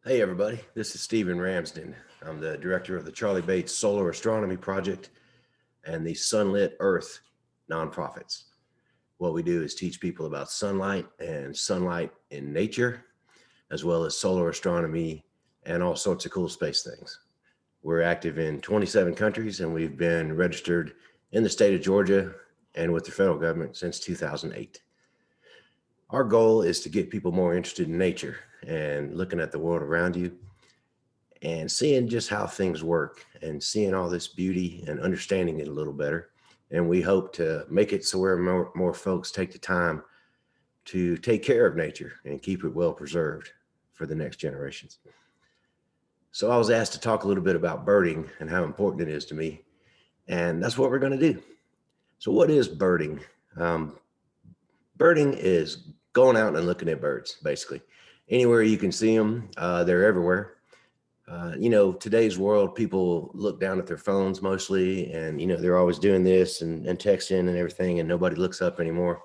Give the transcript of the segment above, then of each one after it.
Hey everybody, this is Stephen Ramsden. I'm the director of the Charlie Bates Solar Astronomy Project and the Sunlit Earth nonprofits. What we do is teach people about sunlight and sunlight in nature, as well as solar astronomy and all sorts of cool space things. We're active in 27 countries and we've been registered in the state of Georgia and with the federal government since 2008. Our goal is to get people more interested in nature and looking at the world around you and seeing just how things work and seeing all this beauty and understanding it a little better. And we hope to make it so where more folks take the time to take care of nature and keep it well preserved for the next generations. So I was asked to talk a little bit about birding and how important it is to me. And that's what we're going to do. So, what is birding? Um, Birding is going out and looking at birds, basically. Anywhere you can see them, they're everywhere. Today's world, people look down at their phones mostly, and they're always doing this and texting and everything, and nobody looks up anymore.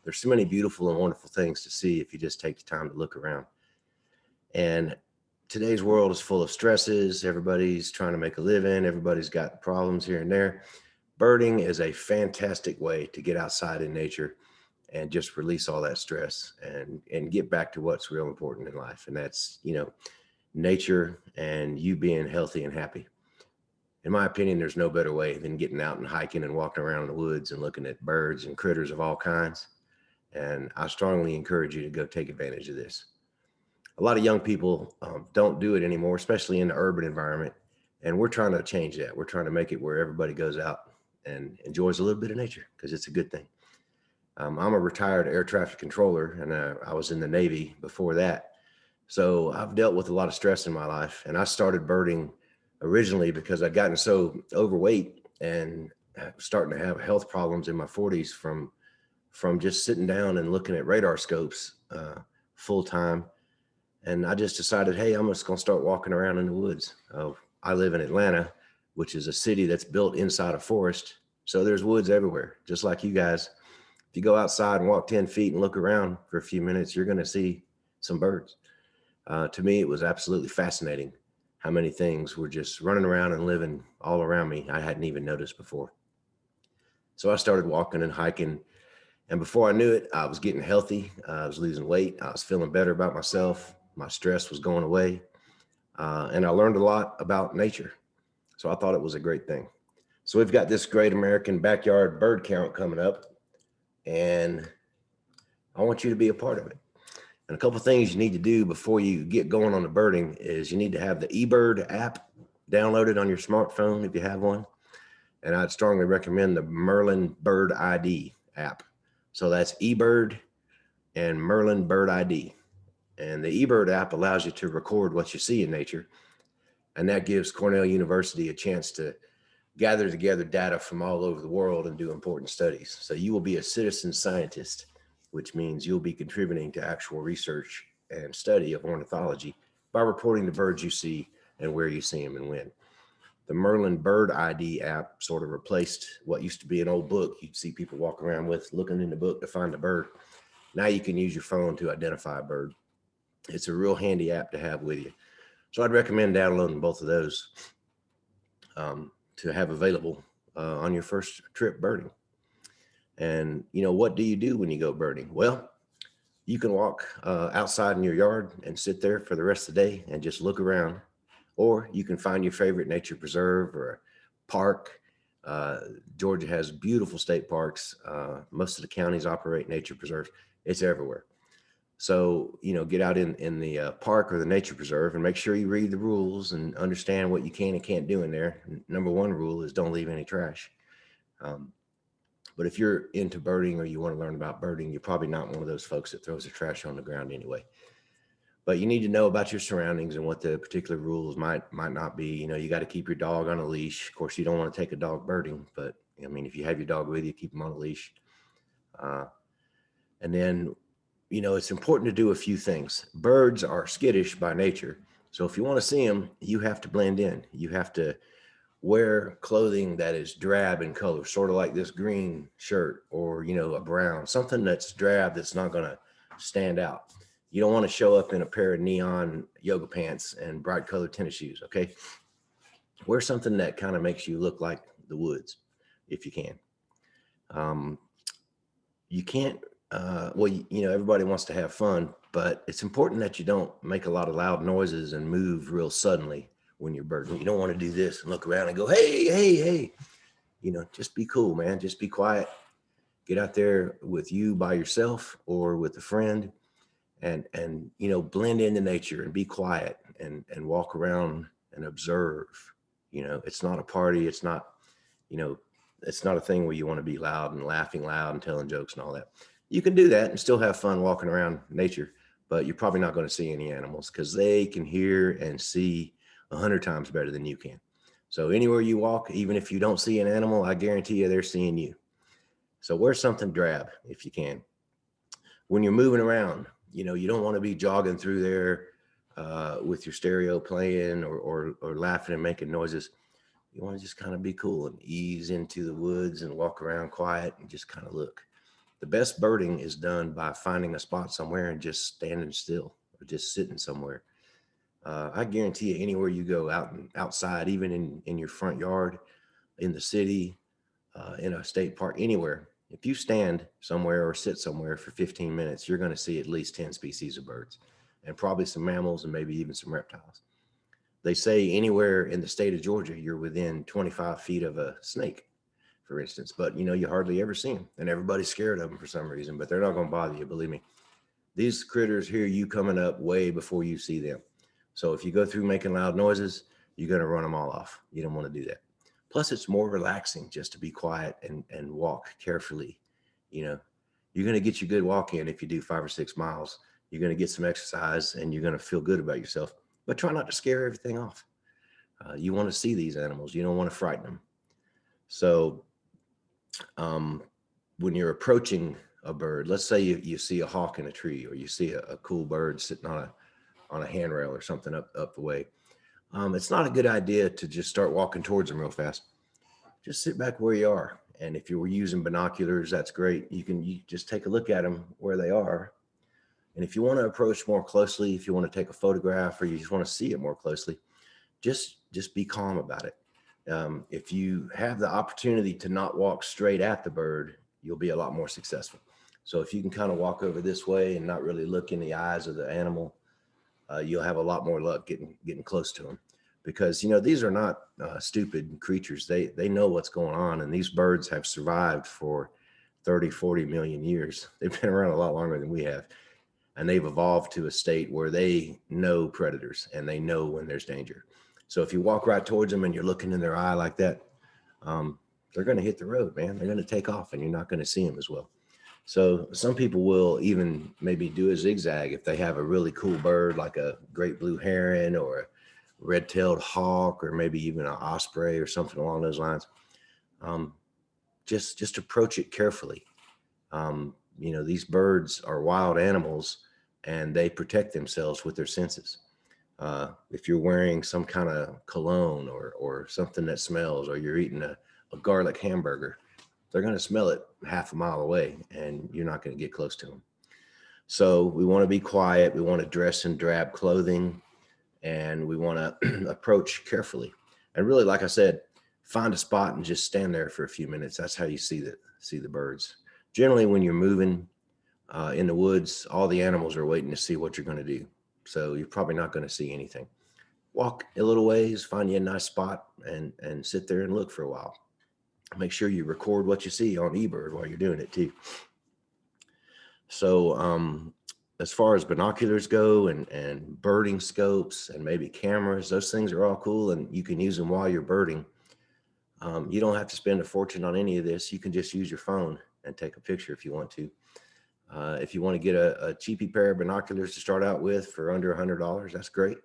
There's so many beautiful and wonderful things to see if you just take the time to look around. And today's world is full of stresses. Everybody's trying to make a living. Everybody's got problems here and there. Birding is a fantastic way to get outside in nature and just release all that stress and get back to what's real important in life, and that's nature and you being healthy and happy. In my opinion, there's no better way than getting out and hiking and walking around in the woods and looking at birds and critters of all kinds. And I strongly encourage you to go take advantage of this. A lot of young people don't do it anymore, especially in the urban environment. And we're trying to change that. We're trying to make it where everybody goes out and enjoys a little bit of nature because it's a good thing. I'm a retired air traffic controller, and I was in the Navy before that. So I've dealt with a lot of stress in my life, and I started birding originally because I'd gotten so overweight and starting to have health problems in my 40s from just sitting down and looking at radar scopes full time. And I just decided, hey, I'm just going to start walking around in the woods. I live in Atlanta, which is a city that's built inside a forest. So there's woods everywhere, just like you guys. If you go outside and walk 10 feet and look around for a few minutes, you're going to see some birds. To me, it was absolutely fascinating how many things were just running around and living all around me I hadn't even noticed before. So I started walking and hiking. And before I knew it, I was getting healthy. I was losing weight. I was feeling better about myself. My stress was going away. And I learned a lot about nature. So I thought it was a great thing. So we've got this great American backyard bird count coming up. And I want you to be a part of it. And a couple of things you need to do before you get going on the birding is you need to have the eBird app downloaded on your smartphone if you have one. And I'd strongly recommend the Merlin Bird ID app. So that's eBird and Merlin Bird ID. And the eBird app allows you to record what you see in nature. And that gives Cornell University a chance to gather together data from all over the world and do important studies. So you will be a citizen scientist, which means you'll be contributing to actual research and study of ornithology by reporting the birds you see and where you see them and when. The Merlin Bird ID app sort of replaced what used to be an old book you'd see people walk around with, looking in the book to find a bird. Now you can use your phone to identify a bird. It's a real handy app to have with you. So I'd recommend downloading both of those to have available on your first trip birding. And, what do you do when you go birding? Well, you can walk outside in your yard and sit there for the rest of the day and just look around. Or you can find your favorite nature preserve or a park. Georgia has beautiful state parks. Most of the counties operate nature preserves. It's everywhere. So, get out in the park or the nature preserve and make sure you read the rules and understand what you can and can't do in there. Number one rule is don't leave any trash. Um, but if you're into birding or you want to learn about birding, you're probably not one of those folks that throws the trash on the ground anyway. But you need to know about your surroundings and what the particular rules might not be. You got to keep your dog on a leash. Of course, you don't want to take a dog birding, but I mean, if you have your dog with you, keep him on a leash. And then it's important to do a few things. Birds are skittish by nature. So if you want to see them, you have to blend in. You have to wear clothing that is drab in color, sort of like this green shirt or, a brown, something that's drab that's not going to stand out. You don't want to show up in a pair of neon yoga pants and bright colored tennis shoes. Okay. Wear something that kind of makes you look like the woods if you can. You can't, well, everybody wants to have fun, but it's important that you don't make a lot of loud noises and move real suddenly when you're birding. You don't want to do this and look around and go, hey, hey, hey, just be cool, man. Just be quiet. Get out there with you by yourself or with a friend and blend into nature and be quiet and walk around and observe. It's not a party. It's not, it's not a thing where you want to be loud and laughing loud and telling jokes and all that. You can do that and still have fun walking around nature, but you're probably not going to see any animals because they can hear and see 100 times better than you can. So anywhere you walk, even if you don't see an animal, I guarantee you they're seeing you. So wear something drab if you can. When you're moving around, you don't want to be jogging through there with your stereo playing or laughing and making noises. You want to just kind of be cool and ease into the woods and walk around quiet and just kind of look. The best birding is done by finding a spot somewhere and just standing still or just sitting somewhere. I guarantee you anywhere you go outside, even in your front yard, in the city, in a state park, anywhere, if you stand somewhere or sit somewhere for 15 minutes, you're going to see at least 10 species of birds and probably some mammals and maybe even some reptiles. They say anywhere in the state of Georgia, you're within 25 feet of a snake, for instance, but you hardly ever see them and everybody's scared of them for some reason, but they're not going to bother you. Believe me, these critters hear you coming up way before you see them. So if you go through making loud noises, you're going to run them all off. You don't want to do that. Plus it's more relaxing just to be quiet and walk carefully. You're going to get your good walk in if you do 5 or 6 miles. You're going to get some exercise and you're going to feel good about yourself. But try not to scare everything off. You want to see these animals. You don't want to frighten them. So when you're approaching a bird, let's say you see a hawk in a tree or you see a cool bird sitting on a handrail or something up the way. It's not a good idea to just start walking towards them real fast. Just sit back where you are. And if you were using binoculars, that's great. You just take a look at them where they are. And if you want to approach more closely, if you want to take a photograph or you just want to see it more closely, just be calm about it. If you have the opportunity to not walk straight at the bird, you'll be a lot more successful. So if you can kind of walk over this way and not really look in the eyes of the animal, you'll have a lot more luck getting close to them. Because these are not stupid creatures. They know what's going on, and these birds have survived for 30, 40 million years. They've been around a lot longer than we have. And they've evolved to a state where they know predators and they know when there's danger. So if you walk right towards them and you're looking in their eye like that, they're going to hit the road, man. They're going to take off and you're not going to see them as well. So some people will even maybe do a zigzag if they have a really cool bird like a great blue heron or a red-tailed hawk or maybe even an osprey or something along those lines. Just approach it carefully. These birds are wild animals and they protect themselves with their senses. If you're wearing some kind of cologne or something that smells, or you're eating a garlic hamburger, they're going to smell it half a mile away and you're not going to get close to them. So we want to be quiet. We want to dress in drab clothing and we want to approach carefully. And really, like I said, find a spot and just stand there for a few minutes. That's how you see the birds. Generally, when you're moving in the woods, all the animals are waiting to see what you're going to do. So you're probably not going to see anything. Walk a little ways, find you a nice spot and sit there and look for a while. Make sure you record what you see on eBird while you're doing it too. So as far as binoculars go and birding scopes and maybe cameras, those things are all cool and you can use them while you're birding. You don't have to spend a fortune on any of this. You can just use your phone and take a picture if you want to. If you want to get a cheapy pair of binoculars to start out with for under $100, that's great.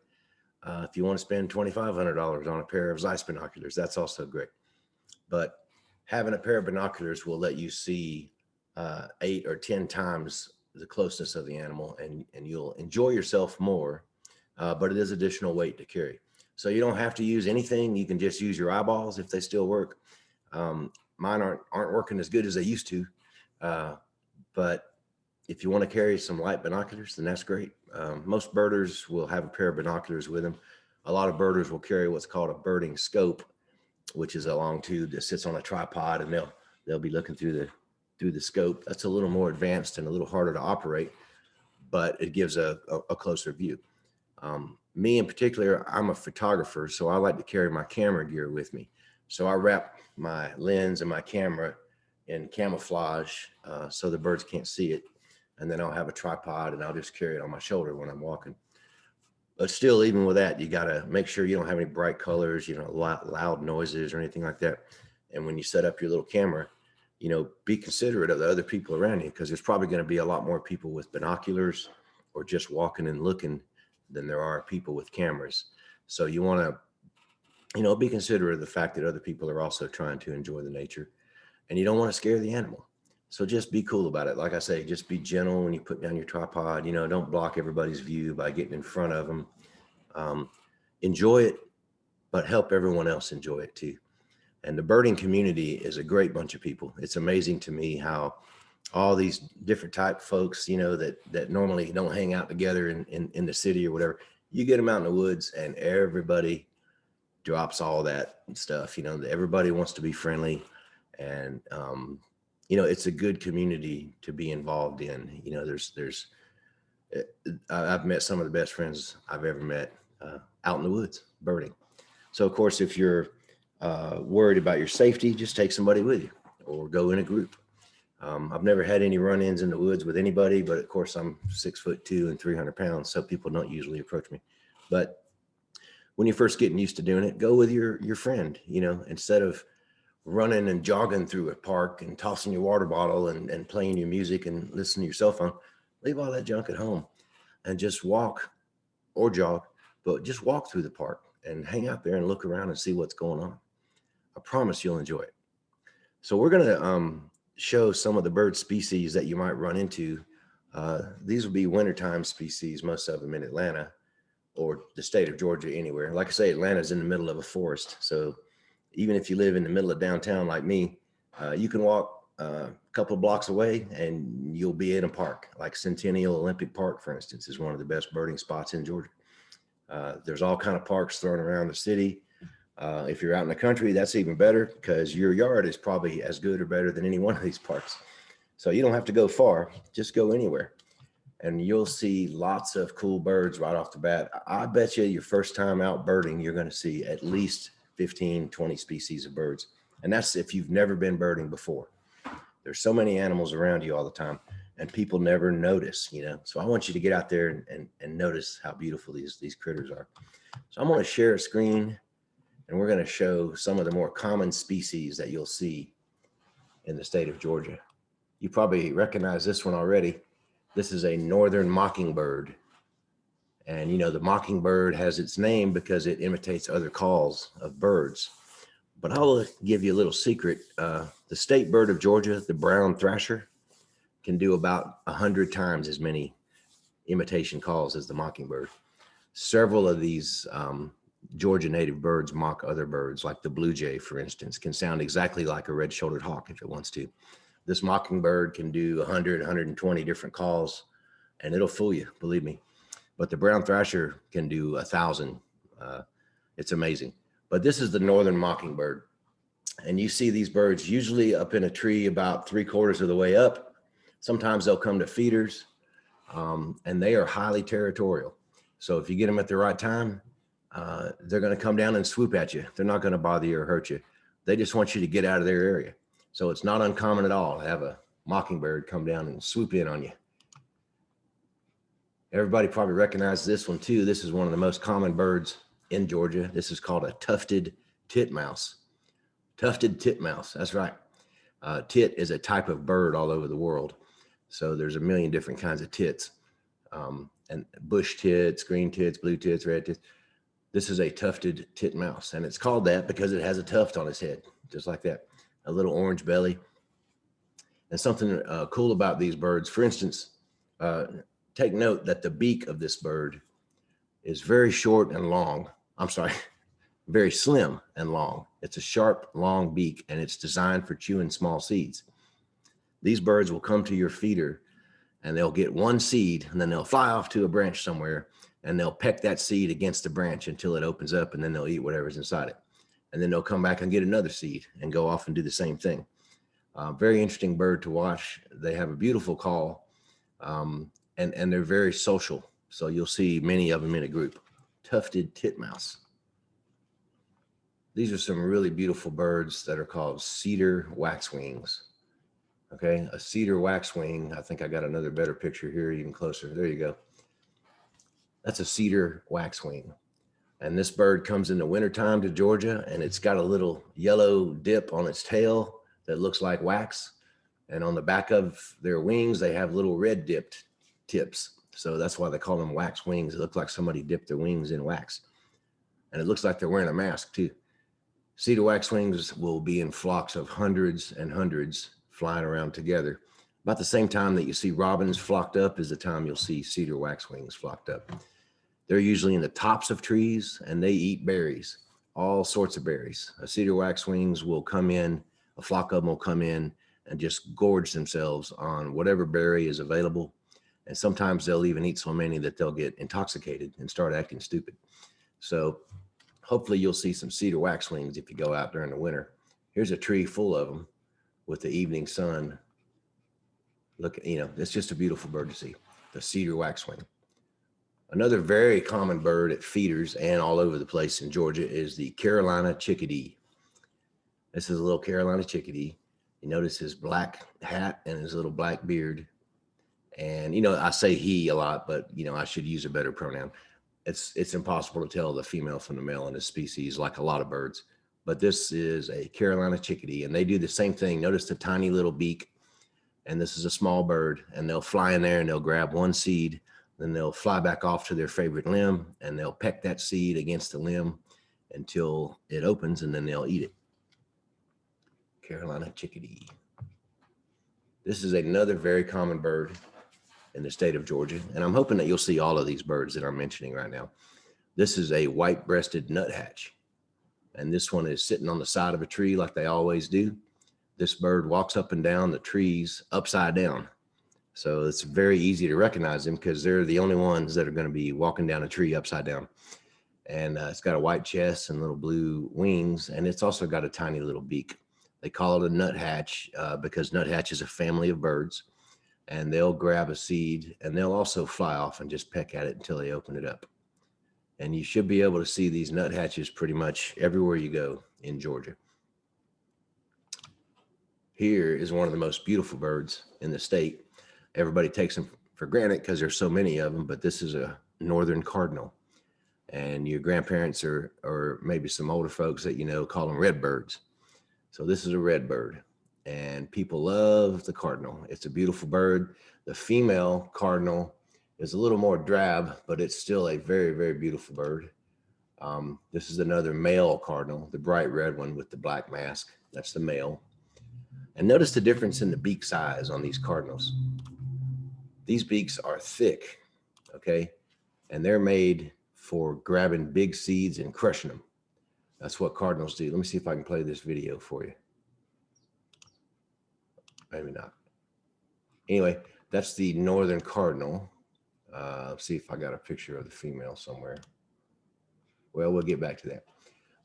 If you want to spend $2,500 on a pair of Zeiss binoculars, that's also great. But having a pair of binoculars will let you see 8 or 10 times the closeness of the animal and you'll enjoy yourself more, but it is additional weight to carry. So you don't have to use anything. You can just use your eyeballs if they still work. Mine aren't working as good as they used to, but If you want to carry some light binoculars, then that's great. Most birders will have a pair of binoculars with them. A lot of birders will carry what's called a birding scope, which is a long tube that sits on a tripod, and they'll be looking through the scope. That's a little more advanced and a little harder to operate, but it gives a closer view. Me in particular, I'm a photographer, so I like to carry my camera gear with me. So I wrap my lens and my camera in camouflage so the birds can't see it. And then I'll have a tripod and I'll just carry it on my shoulder when I'm walking. But still, even with that, you got to make sure you don't have any bright colors, loud noises or anything like that. And when you set up your little camera, be considerate of the other people around you, because there's probably going to be a lot more people with binoculars or just walking and looking than there are people with cameras. So you want to, be considerate of the fact that other people are also trying to enjoy the nature, and you don't want to scare the animal. So just be cool about it. Like I say, just be gentle when you put down your tripod. Don't block everybody's view by getting in front of them. Enjoy it, but help everyone else enjoy it too. And the birding community is a great bunch of people. It's amazing to me how all these different type folks, that normally don't hang out together in the city or whatever, you get them out in the woods and everybody drops all that stuff. Everybody wants to be friendly, and it's a good community to be involved in. I've met some of the best friends I've ever met out in the woods birding. So of course, if you're worried about your safety, just take somebody with you or go in a group. I've never had any run-ins in the woods with anybody, but of course I'm 6'2" and 300 pounds, so people don't usually approach me. But when you're first getting used to doing it, go with your friend. Instead of running and jogging through a park and tossing your water bottle and playing your music and listening to your cell phone, leave all that junk at home and just walk or jog, but just walk through the park and hang out there and look around and see what's going on. I promise you'll enjoy it. So we're going to show some of the bird species that you might run into. These will be wintertime species, most of them in Atlanta or the state of Georgia, anywhere. Like I say, Atlanta's in the middle of a forest. So even if you live in the middle of downtown like me, you can walk a couple of blocks away and you'll be in a park. Like Centennial Olympic Park, for instance, is one of the best birding spots in Georgia. There's all kind of parks thrown around the city. If you're out in the country, that's even better, because your yard is probably as good or better than any one of these parks. So you don't have to go far, just go anywhere. And you'll see lots of cool birds right off the bat. I bet you your first time out birding, you're going to see at least 15, 20 species of birds. And that's if you've never been birding before. There's so many animals around you all the time, and people never notice, So I want you to get out there and notice how beautiful these critters are. So I'm going to share a screen, and we're going to show some of the more common species that you'll see in the state of Georgia. You probably recognize this one already. This is a northern mockingbird. And the mockingbird has its name because it imitates other calls of birds. But I'll give you a little secret. The state bird of Georgia, the brown thrasher, can do about 100 times as many imitation calls as the mockingbird. Several of these Georgia native birds mock other birds, like the blue jay, for instance, can sound exactly like a red-shouldered hawk if it wants to. This mockingbird can do 100, 120 different calls, and it'll fool you, believe me. But the brown thrasher can do 1,000. It's amazing. But this is the northern mockingbird. And you see these birds usually up in a tree about 3/4 of the way up. Sometimes they'll come to feeders, and they are highly territorial. So if you get them at the right time, they're going to come down and swoop at you. They're not going to bother you or hurt you. They just want you to get out of their area. So it's not uncommon at all to have a mockingbird come down and swoop in on you. Everybody probably recognizes this one too. This is one of the most common birds in Georgia. This is called a tufted tit mouse. Tufted tit mouse, that's right. Tit is a type of bird all over the world. So there's a million different kinds of tits. And bush tits, green tits, blue tits, red tits. This is a tufted tit mouse, and it's called that because it has a tuft on its head, just like that, a little orange belly. And something cool about these birds, for instance, take note that the beak of this bird is very short and long. I'm sorry, very slim and long. It's a sharp, long beak, and it's designed for chewing small seeds. These birds will come to your feeder and they'll get one seed, and then they'll fly off to a branch somewhere, and they'll peck that seed against the branch until it opens up, and then they'll eat whatever's inside it. And then they'll come back and get another seed and go off and do the same thing. Very interesting bird to watch. They have a beautiful call, and they're very social. So you'll see many of them in a group. Tufted Tit Mouse. These are some really beautiful birds that are called Cedar Wax Wings. Okay, a Cedar Wax Wing. I think I got another better picture here, even closer. There you go. That's a Cedar Wax Wing. And this bird comes in the wintertime to Georgia, and it's got a little yellow dip on its tail that looks like wax. And on the back of their wings, they have little red dipped tips. So that's why they call them wax wings. It looks like somebody dipped their wings in wax. And it looks like they're wearing a mask too. Cedar Wax Wings will be in flocks of hundreds and hundreds flying around together. About the same time that you see robins flocked up is the time you'll see Cedar Wax Wings flocked up. They're usually in the tops of trees, and they eat berries, all sorts of berries. A Cedar Wax Wings will come in, a flock of them will come in and just gorge themselves on whatever berry is available. And sometimes they'll even eat so many that they'll get intoxicated and start acting stupid. So hopefully you'll see some Cedar Wax Wings if you go out during the winter. Here's a tree full of them with the evening sun. Look, it's just a beautiful bird to see, the Cedar Wax Wing. Another very common bird at feeders and all over the place in Georgia is the Carolina Chickadee. This is a little Carolina Chickadee. You notice his black hat and his little black beard. And, I say he a lot, but, I should use a better pronoun. It's impossible to tell the female from the male in this species, like a lot of birds. But this is a Carolina Chickadee, and they do the same thing. Notice the tiny little beak. And this is a small bird, and they'll fly in there and they'll grab one seed. Then they'll fly back off to their favorite limb, and they'll peck that seed against the limb until it opens, and then they'll eat it. Carolina Chickadee. This is another very common bird in the state of Georgia, and I'm hoping that you'll see all of these birds that I'm mentioning right now. This is a white-breasted nuthatch, and this one is sitting on the side of a tree like they always do. This bird walks up and down the trees upside down. So it's very easy to recognize them because they're the only ones that are going to be walking down a tree upside down. And it's got a white chest and little blue wings, and it's also got a tiny little beak. They call it a nuthatch because nuthatch is a family of birds, and they'll grab a seed and they'll also fly off and just peck at it until they open it up. And you should be able to see these nuthatches pretty much everywhere you go in Georgia. Here is one of the most beautiful birds in the state. Everybody takes them for granted because there's so many of them, but this is a northern cardinal. And your grandparents or maybe some older folks that call them redbirds. So this is a redbird, and people love the cardinal. It's a beautiful bird. The female cardinal is a little more drab, but it's still a very, very beautiful bird. This is another male cardinal, the bright red one with the black mask. That's the male. And notice the difference in the beak size on these cardinals. These beaks are thick, okay? And they're made for grabbing big seeds and crushing them. That's what cardinals do. Let me see if I can play this video for you. Maybe not. Anyway, that's the northern cardinal. Let's see if I got a picture of the female somewhere. Well, we'll get back to that.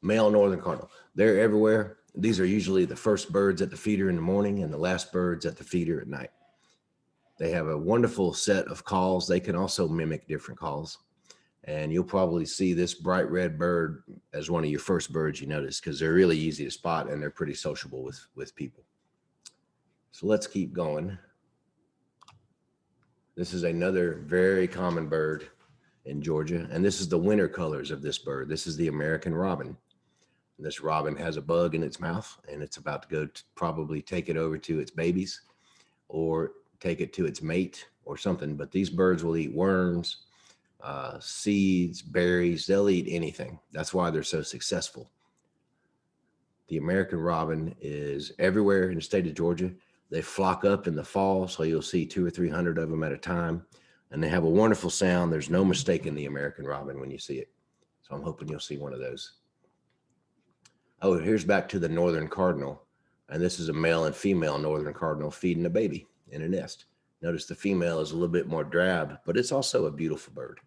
Male northern cardinal. They're everywhere. These are usually the first birds at the feeder in the morning and the last birds at the feeder at night. They have a wonderful set of calls. They can also mimic different calls. And you'll probably see this bright red bird as one of your first birds you notice because they're really easy to spot and they're pretty sociable with people. So let's keep going. This is another very common bird in Georgia, and this is the winter colors of this bird. This is the American robin. And this robin has a bug in its mouth, and it's about to go to probably take it over to its babies or take it to its mate or something. But these birds will eat worms, seeds, berries. They'll eat anything. That's why they're so successful. The American robin is everywhere in the state of Georgia. They flock up in the fall, so you'll see 200 or 300 of them at a time. And they have a wonderful sound. There's no mistaking the American robin when you see it. So I'm hoping you'll see one of those. Oh, here's back to the northern cardinal. And this is a male and female northern cardinal feeding a baby in a nest. Notice the female is a little bit more drab, but it's also a beautiful bird.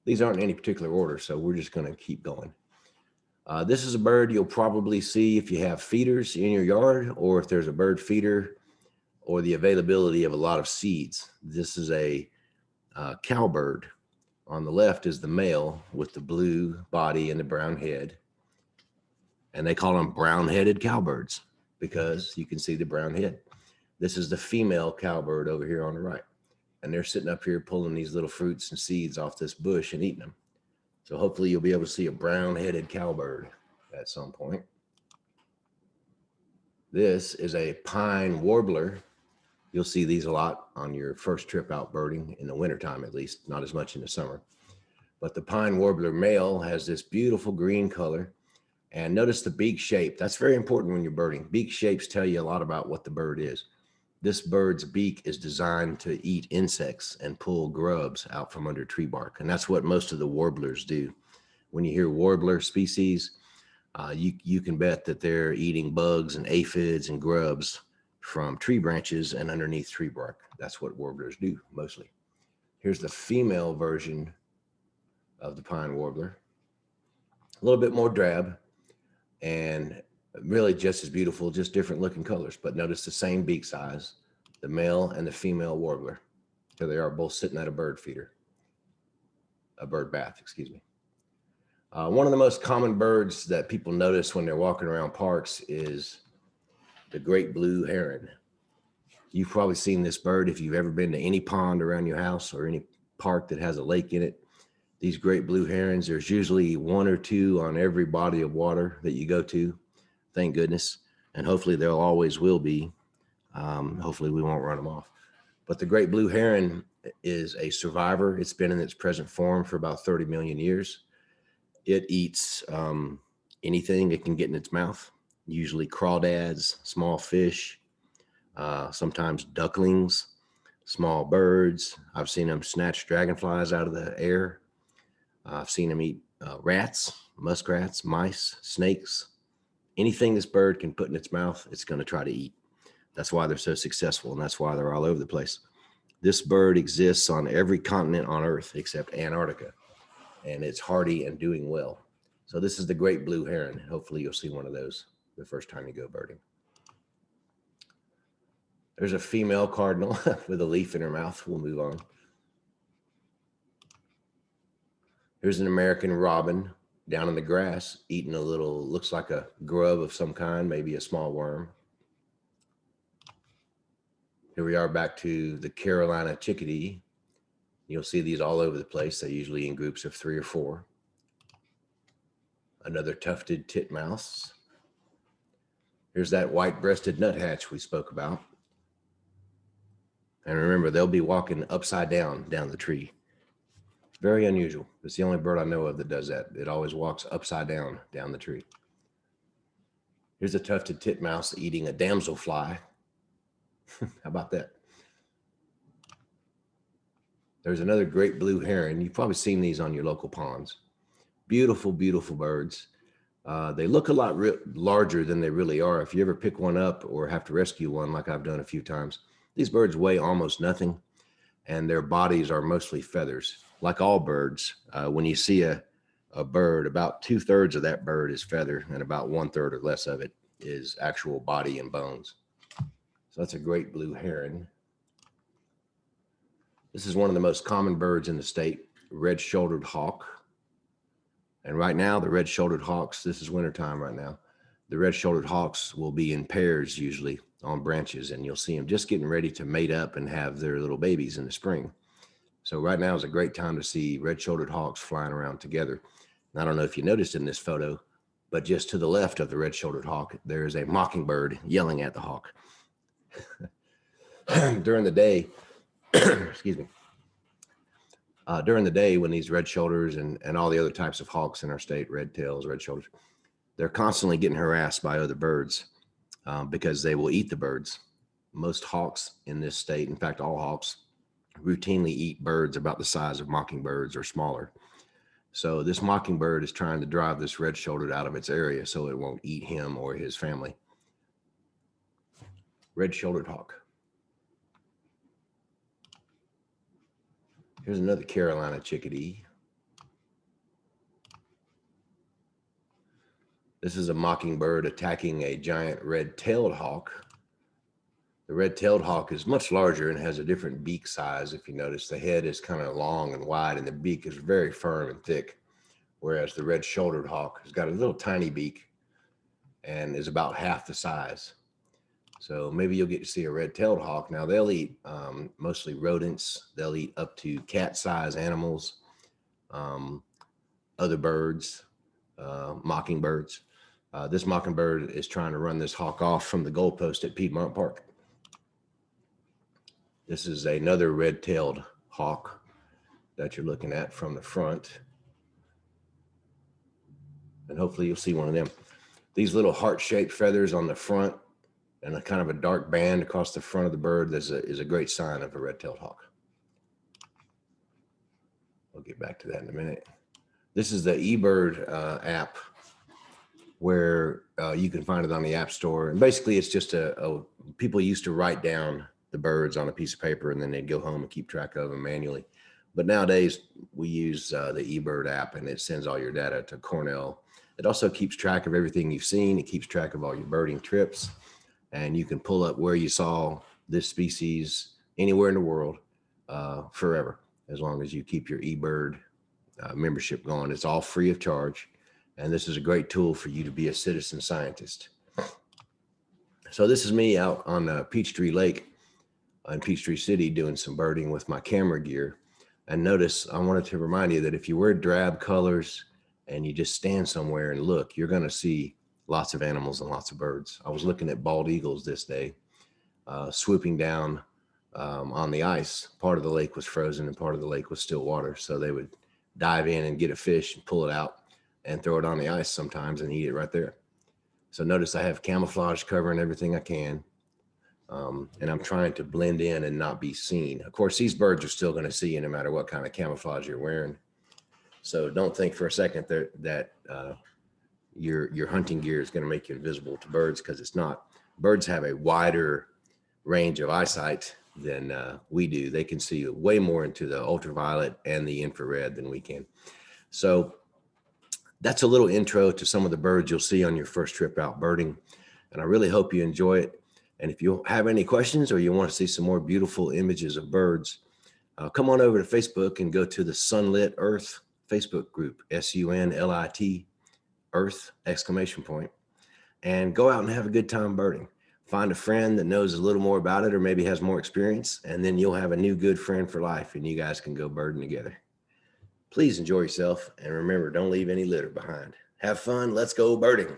These aren't in any particular order, so we're just going to keep going. This is a bird you'll probably see if you have feeders in your yard, or if there's a bird feeder, or the availability of a lot of seeds. This is a cowbird. On the left is the male with the blue body and the brown head. And they call them brown-headed cowbirds because you can see the brown head. This is the female cowbird over here on the right. And they're sitting up here pulling these little fruits and seeds off this bush and eating them. So hopefully you'll be able to see a brown-headed cowbird at some point. This is a pine warbler. You'll see these a lot on your first trip out birding in the wintertime, at least, not as much in the summer. But the pine warbler male has this beautiful green color. And notice the beak shape. That's very important when you're birding. Beak shapes tell you a lot about what the bird is. This bird's beak is designed to eat insects and pull grubs out from under tree bark. And that's what most of the warblers do. When you hear warbler species, you can bet that they're eating bugs and aphids and grubs from tree branches and underneath tree bark. That's what warblers do mostly. Here's the female version of the pine warbler. A little bit more drab and really just as beautiful, just different looking colors. But notice the same beak size, the male and the female warbler. Here they are both sitting at a bird feeder, a bird bath, excuse me. One of the most common birds that people notice when they're walking around parks is the great blue heron. You've probably seen this bird if you've ever been to any pond around your house or any park that has a lake in it. These great blue herons, there's usually one or two on every body of water that you go to. Thank goodness. And hopefully there always will be. Hopefully we won't run them off. But the great blue heron is a survivor. It's been in its present form for about 30 million years. It eats anything it can get in its mouth, usually crawdads, small fish, sometimes ducklings, small birds. I've seen them snatch dragonflies out of the air. I've seen them eat rats, muskrats, mice, snakes. Anything this bird can put in its mouth, it's going to try to eat. That's why they're so successful, and that's why they're all over the place. This bird exists on every continent on Earth except Antarctica, and it's hardy and doing well. So this is the great blue heron. Hopefully you'll see one of those the first time you go birding. There's a female cardinal with a leaf in her mouth. We'll move on. Here's an American robin down in the grass eating a little, looks like a grub of some kind, maybe a small worm. Here we are back to the Carolina chickadee. You'll see these all over the place. They're usually in groups of 3 or 4. Another tufted tit mouse. Here's that white-breasted nuthatch we spoke about. And remember, they'll be walking upside down the tree. Very unusual. It's the only bird I know of that does that. It always walks upside down the tree. Here's a tufted tit mouse eating a damselfly. How about that? There's another great blue heron. You've probably seen these on your local ponds. Beautiful, beautiful birds. They look a lot larger than they really are. If you ever pick one up or have to rescue one, like I've done a few times, these birds weigh almost nothing, and their bodies are mostly feathers. Like all birds, when you see a bird, about 2/3 of that bird is feather, and about 1/3 or less of it is actual body and bones. So that's a great blue heron. This is one of the most common birds in the state, red-shouldered hawk. And right now, the red-shouldered hawks, this is wintertime right now, the red-shouldered hawks will be in pairs usually on branches, and you'll see them just getting ready to mate up and have their little babies in the spring. So right now is a great time to see red-shouldered hawks flying around together. And I don't know if you noticed in this photo, but just to the left of the red-shouldered hawk, there is a mockingbird yelling at the hawk. During the day, excuse me, during the day when these red shoulders and all the other types of hawks in our state, red tails, red shoulders, they're constantly getting harassed by other birds because they will eat the birds. Most hawks in this state, in fact, all hawks, routinely eat birds about the size of mockingbirds or smaller. So this mockingbird is trying to drive this red-shouldered out of its area so it won't eat him or his family. Red-shouldered hawk. Here's another Carolina chickadee. This is a mockingbird attacking a giant red-tailed hawk. The red-tailed hawk is much larger and has a different beak size. If you notice, the head is kind of long and wide and the beak is very firm and thick, whereas the red-shouldered hawk has got a little tiny beak and is about half the size. So maybe you'll get to see a red-tailed hawk. Now they'll eat mostly rodents. They'll eat up to cat-sized animals, other birds, mockingbirds. This mockingbird is trying to run this hawk off from the goalpost at Piedmont Park. This is another red-tailed hawk that you're looking at from the front. And hopefully you'll see one of them. These little heart-shaped feathers on the front and a kind of a dark band across the front of the bird is a great sign of a red-tailed hawk. We'll get back to that in a minute. This is the eBird app where you can find it on the App Store. And basically it's just people used to write down the birds on a piece of paper and then they'd go home and keep track of them manually. But nowadays we use the eBird app and it sends all your data to Cornell. It also keeps track of everything you've seen. It keeps track of all your birding trips, and you can pull up where you saw this species anywhere in the world forever, as long as you keep your eBird membership going. It's all free of charge. And this is a great tool for you to be a citizen scientist. So this is me out on Peachtree Lake in Peachtree City doing some birding with my camera gear. And notice, I wanted to remind you that if you wear drab colors and you just stand somewhere and look, you're going to see lots of animals and lots of birds. I was looking at bald eagles this day, swooping down on the ice. Part of the lake was frozen and part of the lake was still water. So they would dive in and get a fish and pull it out and throw it on the ice sometimes and eat it right there. So notice I have camouflage covering everything I can. And I'm trying to blend in and not be seen. Of course, these birds are still going to see you no matter what kind of camouflage you're wearing. So don't think for a second that your hunting gear is going to make you invisible to birds, because it's not. Birds have a wider range of eyesight than we do. They can see way more into the ultraviolet and the infrared than we can. So that's a little intro to some of the birds you'll see on your first trip out birding. And I really hope you enjoy it. And if you have any questions or you want to see some more beautiful images of birds, come on over to Facebook and go to the Sunlit Earth Facebook group, SUNLIT Earth ! And go out and have a good time birding. Find a friend that knows a little more about it or maybe has more experience, and then you'll have a new good friend for life and you guys can go birding together. Please enjoy yourself, and remember, don't leave any litter behind. Have fun. Let's go birding.